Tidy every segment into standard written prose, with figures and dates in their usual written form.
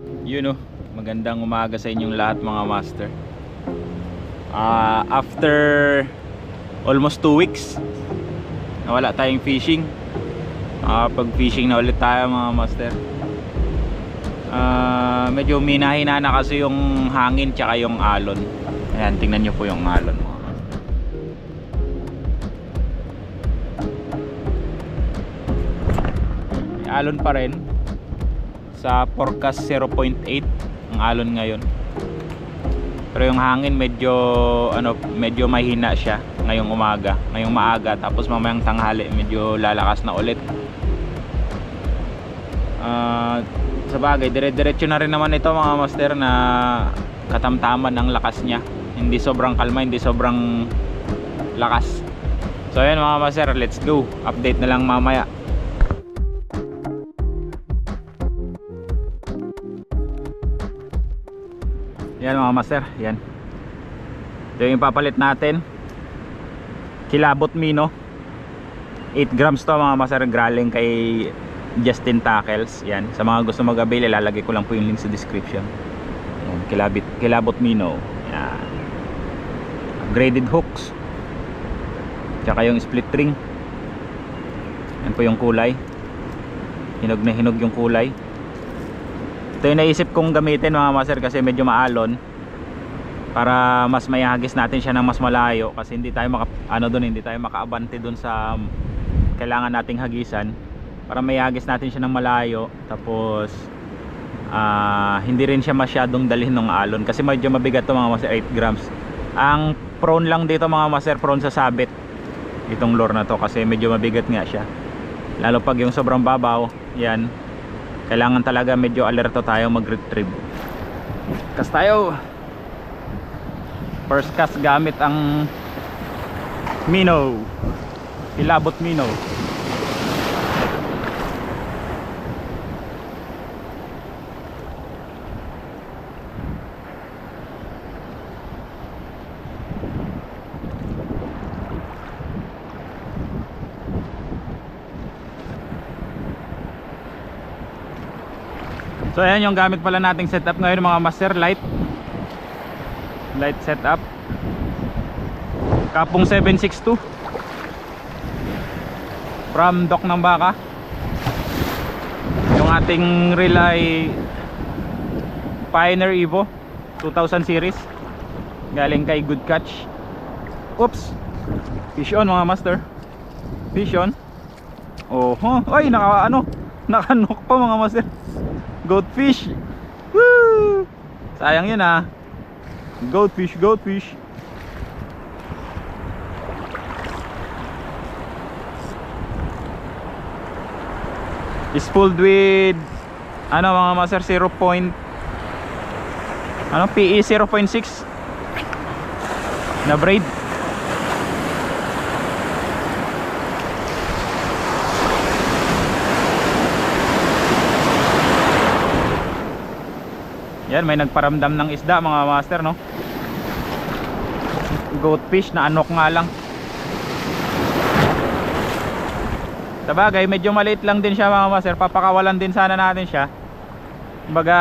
Yun oh, magandang umaga sa inyong lahat mga master. After almost 2 weeks na wala tayong fishing, pag fishing na ulit tayo mga master. Medyo minahina na kasi yung hangin tsaka yung alon. Ayan, tingnan nyo po yung alon mga master. May alon pa rin. Sa forecast 0.8 ang alon ngayon. Pero yung hangin medyo medyo mahina siya ngayong umaga, ngayong maaga, tapos mamayang tanghali medyo lalakas na ulit. Sa bagay, dire-diretso na rin naman ito mga master, na katamtaman ang lakas niya. Hindi sobrang kalma, hindi sobrang lakas. So ayan mga master, let's go. Update na lang mamaya. Yan mga master, yan. Ito yung papalit natin. Kilabot Mino 8 grams to mga master, galing kay Justin Tackles. Yan, sa mga gusto mag-avail, ilalagay ko lang po yung link sa description. Yan, Kilabot Mino. Yan. Upgraded hooks. Tsaka yung split ring. Yan po yung kulay. Hinog na hinog yung kulay. Ito yung naisip kong gamitin mga master, kasi medyo maalon, para mas mayahagis natin siya ng mas malayo, kasi hindi tayo hindi tayo makaabante doon sa kailangan nating hagisan. Para mayahagis natin siya ng malayo, tapos hindi rin siya masyadong dalhin ng alon, kasi medyo mabigat to mga master, 8 grams. Ang prone lang dito mga master, prone sa sabit itong lure na to, kasi medyo mabigat nga siya, lalo pag yung sobrang babaw. Yan, kailangan talaga medyo alerto tayo mag-retrieve. Cast tayo. First cast gamit ang Mino, Kilabot Mino. So ayan yung gamit pala nating setup ngayon mga master, light setup, Kapong 762 from Dock ng Baka. Yung ating reel ay Pioneer Evo 2000 series, galing kay Good Catch. Oops, fish on mga master, fish on. Ay nakanok pa mga master. Goldfish. Woo! Sayang yun ah. Goldfish. Is pulled with mga master, PE 0.6 na braid. Yan, may nagparamdam ng isda mga master, no? Goldfish na anok nga lang. Sabagay, medyo maliit lang din siya mga master, papakawalan din sana natin siya. Kumbaga,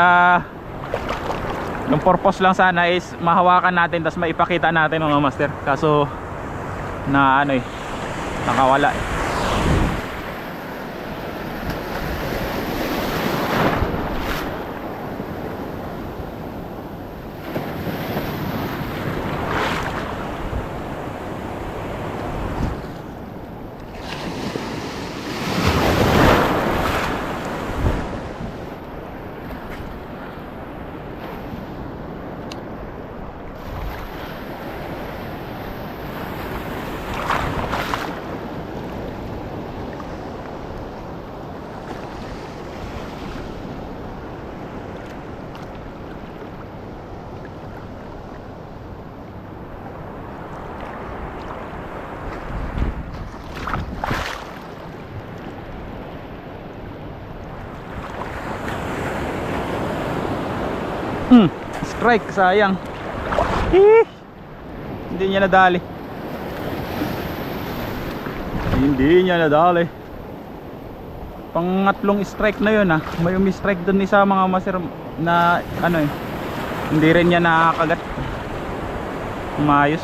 yung purpose lang sana is mahawakan natin, tas maipakita natin mga master. Kaso nakawala eh. Strike, sayang. Hindi niya nadali. Pangatlong strike na yun ah. May umi-strike dun isa mga master. na ano eh, hindi rin niya nakakagat maayos.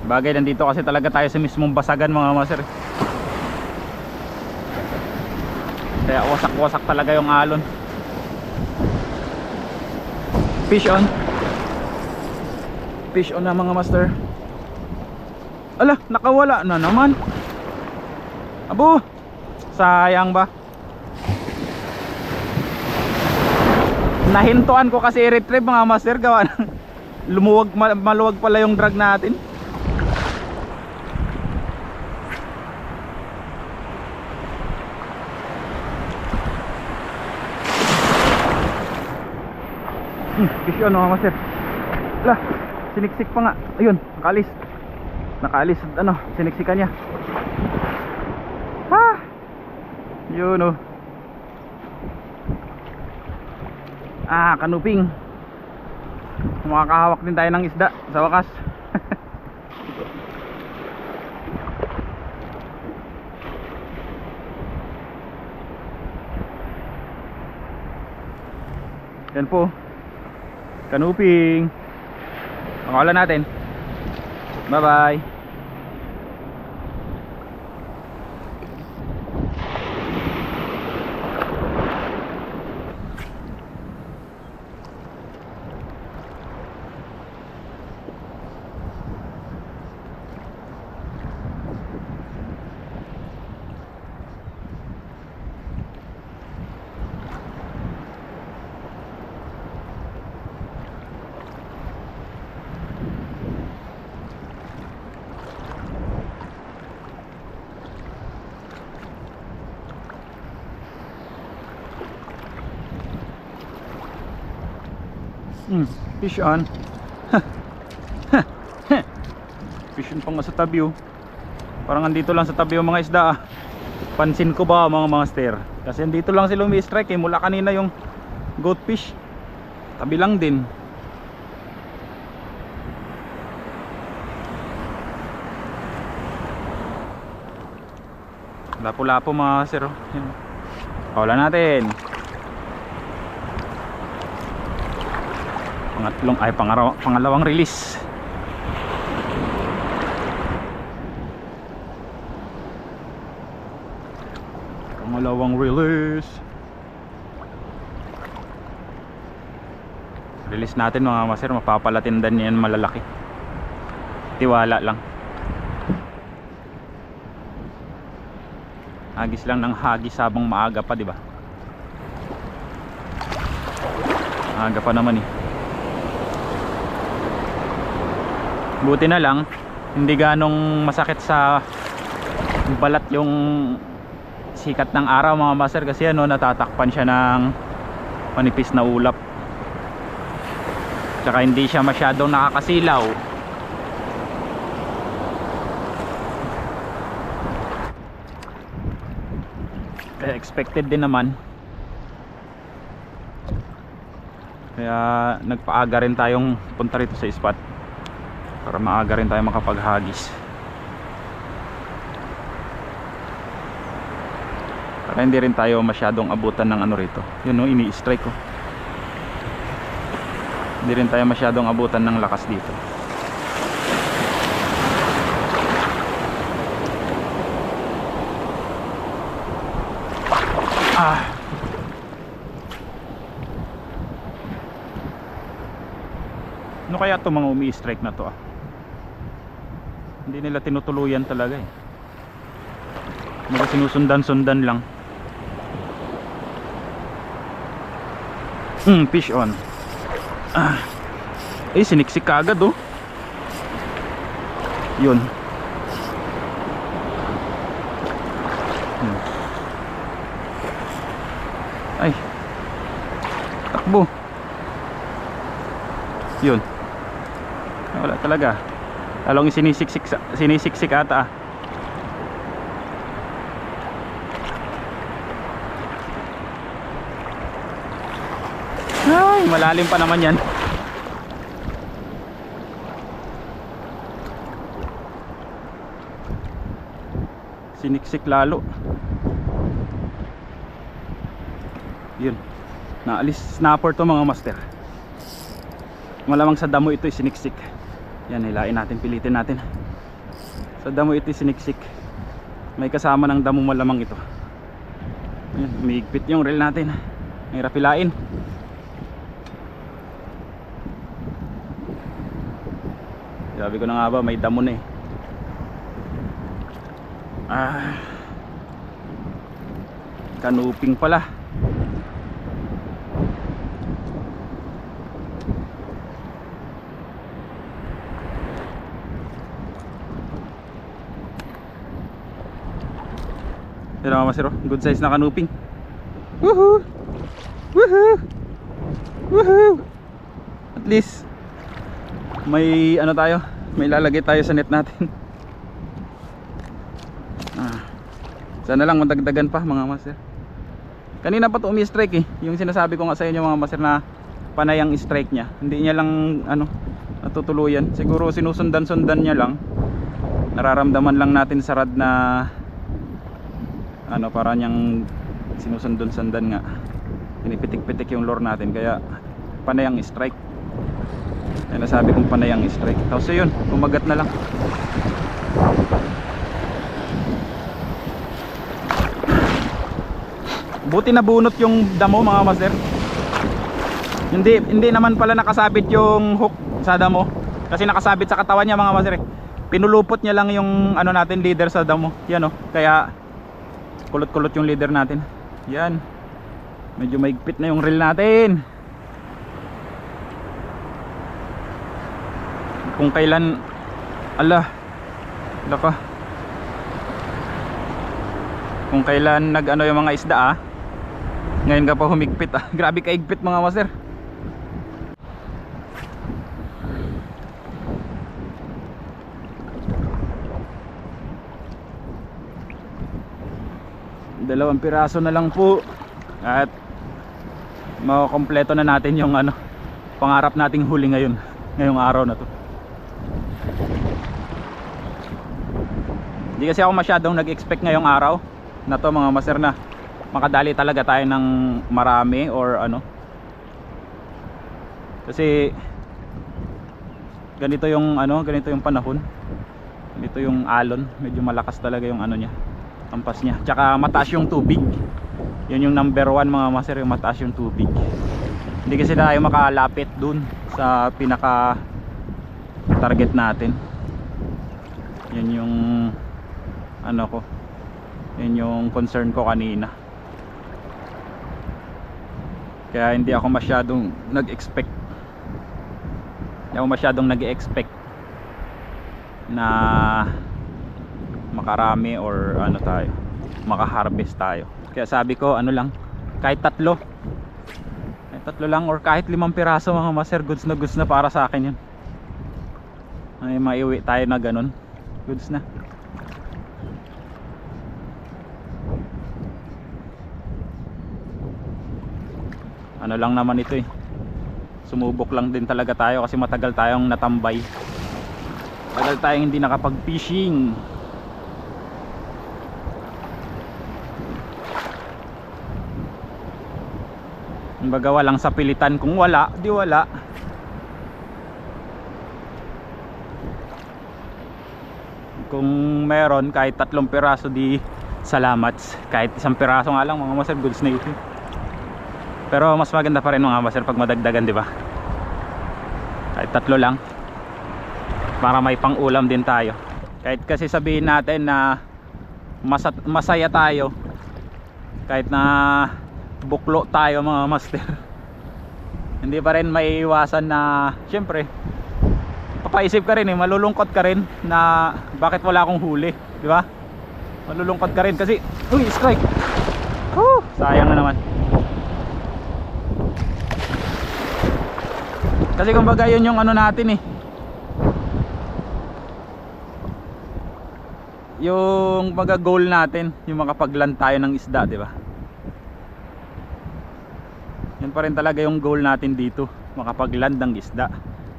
Bagay, nandito kasi talaga tayo sa mismong basagan mga master. Kaya wasak-wasak talaga yung alon. Fish on. Fish on na mga master. Ala, nakawala na naman. Abo, sayang ba? Nahintuan ko kasi i-retrieve mga master, gawa ng lumuwag, maluwag pala yung drag natin. Fish on mga master. Ala, siniksik pa nga. Ayun, nakaalis ano, siniksikan niya. Ha, yun oh. Kanuping. Makakahawak din tayo ng isda sa wakas. Yan po, kanuping. Pakawalan natin. Bye bye. Fish on. Fish on pa nga sa tabi oh. Parang andito lang sa tabi yung mga isda ah. Pansin ko ba mga master? Kasi andito lang sila umi-strike eh. Mula kanina yung goat fish. Tabi lang din. Lapo-lapo mga master oh. Kawalan natin. Pangalawang release. Release natin mga master. Mapapalatindan yan malalaki. Tiwala lang. Hagis lang ng hagis habang maaga pa, di ba? Maaga pa naman eh. Buti na lang hindi ganong masakit sa balat yung sikat ng araw mga master, kasi ano, natatakpan siya ng manipis na ulap, tsaka hindi siya masyadong nakakasilaw. Expected din naman, kaya nagpaaga rin tayong punta rito sa spot para maaga rin tayo makapaghagis, para hindi rin tayo masyadong abutan ng ano rito. Yun o, ini-strike ko. Hindi rin tayo masyadong abutan ng lakas dito. Ano kaya itong mga umi-strike na to ah? Hindi nila tinutuluyan talaga eh. Mga sinusundan-sundan lang. Fish on. Siniksik ka agad oh. Yun. Ay, takbo. Yun. Wala talaga. Talong sinisiksik ata ah. Ay, malalim pa naman yan. Siniksik lalo. Yun, naalis snapper to mga master. Malamang sa damo ito siniksik. Yan, hilain natin, pilitin natin. Sa damo ito siniksik. May kasama ng damo malamang ito. Yan, umigpit yung reel natin. Mahirap hilain. Sabi ko na nga ba, may damo na eh. Kanuping pala. Yan mga masero, good size na kanuping. Woohoo! Woohoo! Woohoo! At least may ano tayo, may lalagay tayo sa net natin. Sana lang madagdagan pa mga master. Kanina pa to umi-strike eh. Yung sinasabi ko nga sa inyo mga master na panay ang strike niya. Hindi niya lang ano natutuluyan. Siguro sinusundan-sundan niya lang. Nararamdaman lang natin sa rad na ano, para niyang sinusundan-sundan nga. Pinipitik-pitik yung lure natin, kaya panay ang strike. Kaya nasabi kong panay ang strike. Tapos yun, kumagat na lang. Buti na bunot yung damo mga master. Hindi naman pala nakasabit yung hook sa damo, kasi nakasabit sa katawan niya mga master. Pinulupot niya lang yung ano natin, leader sa damo. Yan oh, kaya kulot-kulot yung leader natin. Yan. Medyo maigpit na yung reel natin. Kung kailan kung kailan nag-ano yung mga isda ngayon ka pa humigpit Grabe kaigpit mga master. Dalawang piraso na lang po at makukompleto na natin yung ano, pangarap nating huli ngayong araw na to. Hindi kasi ako masyadong nag-expect ngayong araw na to mga master na makadali talaga tayo ng marami or ano, kasi ganito yung ano, ganito yung panahon, ganito yung alon, medyo malakas talaga yung ano niya, ampas niya, tsaka mataas yung tubig. Yun yung number 1 mga master, yung mataas yung tubig. Hindi kasi tayo makalapit dun sa pinaka target natin. Yun yung ano ko, yun yung concern ko kanina. Kaya hindi ako masyadong nag-expect na makarami or ano tayo, makaharvest tayo. Kaya sabi ko ano lang, kahit tatlo lang or kahit 5 piraso mga master, goods na para sa akin yun. Ay maiuwi tayo na ganun, goods na. Ano lang naman ito eh, sumubok lang din talaga tayo kasi matagal tayong natambay, matagal tayong hindi nakapag fishing. Kumbaga walang sapilitan, kung wala di wala. Kung meron kahit 3 piraso di salamat, kahit 1 piraso nga lang mga master, goods na ito. Pero mas maganda pa rin mga master pag madagdagan, di ba? Kahit 3 lang para may pang-ulam din tayo. Kahit kasi sabihin natin na masaya tayo, kahit na buklo tayo mga master, hindi pa rin maiiwasan na syempre papaisip ka rin malulungkot ka rin na bakit wala akong huli, di ba? Malulungkot ka rin kasi uy, strike. Sayang na naman. Kasi kumbaga yun yung ano natin eh, yung mga goal natin, yung makapagland tayo ng isda, di ba? Yan pa rin talaga yung goal natin dito, makapagland ng isda.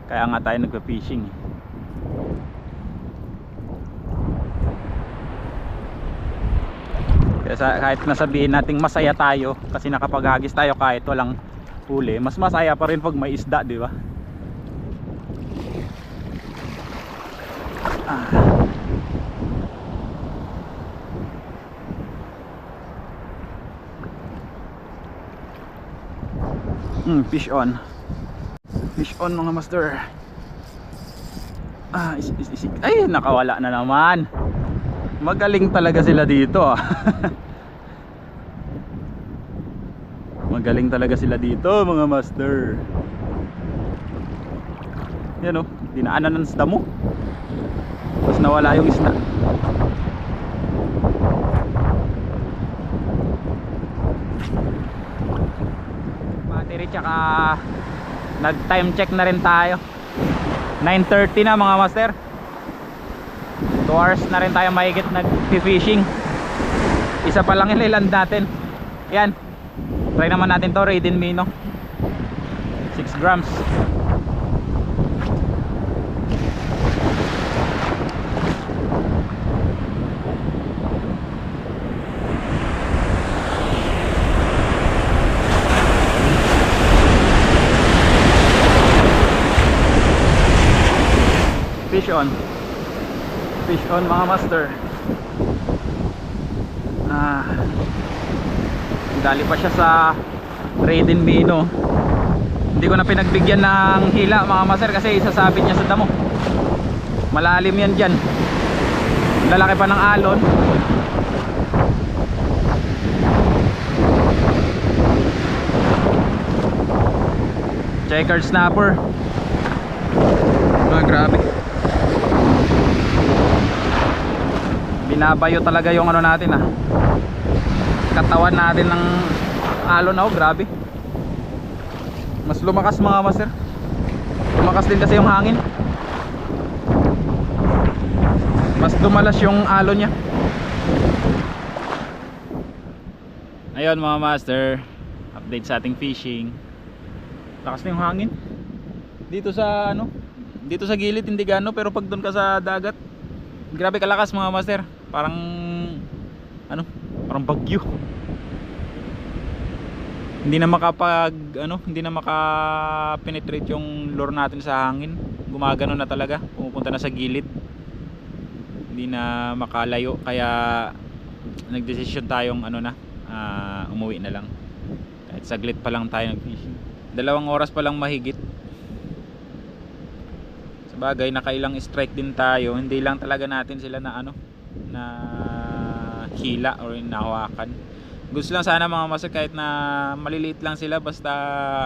Kaya nga tayo nagpa-fishing eh. Kahit nasabihin nating masaya tayo kasi nakapaghagis tayo kahit walang huli, mas masaya pa rin pag may isda, di ba? Fish on. Fish on mga master. Ay, nakawala na naman. Magaling talaga sila dito ah. Magaling talaga sila dito mga master. Yan o, dinaanan ng isda mo. Tapos nawala yung isda. Battery tsaka nag time check na rin tayo. 9:30 na mga master. 2 hours na rin tayo mahigit nag-fishing. Isa pa lang ililand natin. Yan, try naman natin to, Raiden Mino 6 grams. Fish on mga master. Dali pa siya sa Raiden Mino. Hindi ko na pinagbigyan ng hila mga master kasi isasabit niya sa damo. Malalim yan dyan. Lalaki pa ng alon. Checkered snapper. Grabe. Binabayo talaga yung ano natin katawan natin ng alon. Grabe. Mas lumakas mga master. Lumakas din kasi yung hangin. Mas dumalas yung alon niya. Ayun mga master, update sa ating fishing. Lakas na yung hangin. Dito sa dito sa gilid hindi gaano, pero pag doon ka sa dagat, grabe kalakas mga master. Parang parang bagyo. Hindi na makapenetrate yung lure natin sa hangin. Gumagano na talaga, pumupunta na sa gilid. Hindi na makalayo, kaya nagdesisyon tayong umuwi na lang. Kahit saglit pa lang tayo nag-fishing. 2 oras pa lang mahigit. Sabagay, nakailang strike din tayo. Hindi lang talaga natin sila na hila or nahawakan. Gusto lang sana mga master kahit na maliliit lang sila, basta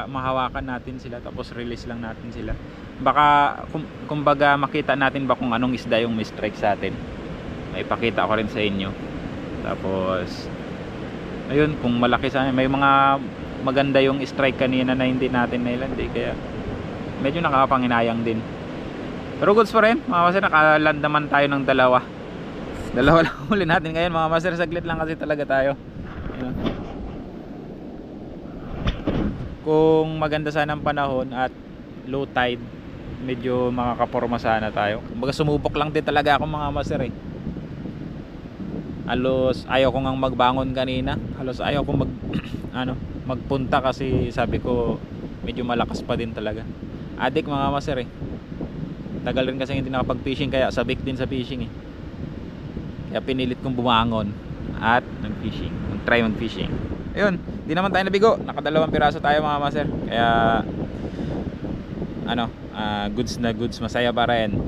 mahawakan natin sila tapos release lang natin sila. Baka kumbaga makita natin ba kung anong isda yung may strike sa atin. Maipakita ko rin sa inyo. Tapos ayun, kung malaki sana, may mga maganda yung strike kanina na hindi natin nailand kaya medyo nakakapanginayang din. Pero goods pa rin mga master, nakaland naman tayo ng dalawa lang huli natin ngayon mga master. Saglit lang kasi talaga tayo. Ayun. Kung maganda sana ang panahon at low tide, medyo makakaporma sana tayo. Kumbaga sumubok lang din talaga ako mga master Halos ayaw ko ngang magbangon kanina. Halos ayaw ko magpunta kasi sabi ko medyo malakas pa din talaga. Adik mga master Tagal rin kasi hindi nakapag-fishing, kaya sabik din sa fishing Kaya pinilit kong bumangon at nag-fishing, mag-try mag-fishing. Ayun, di naman tayo nabigo. Naka2 piraso tayo mga master. Kaya goods na goods, masaya pa rin.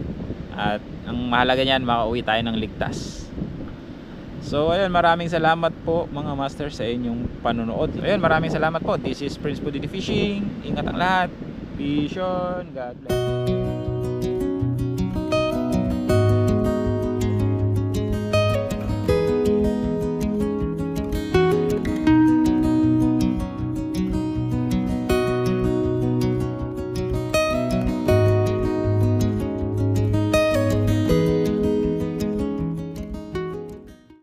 At ang mahalaga niyan, makauwi tayo ng ligtas. So ayun, maraming salamat po mga master sa inyong panonood. Ayun, maraming salamat po. This is Prince Pudidi Fishing. Ingat ang lahat. Fish on. God bless.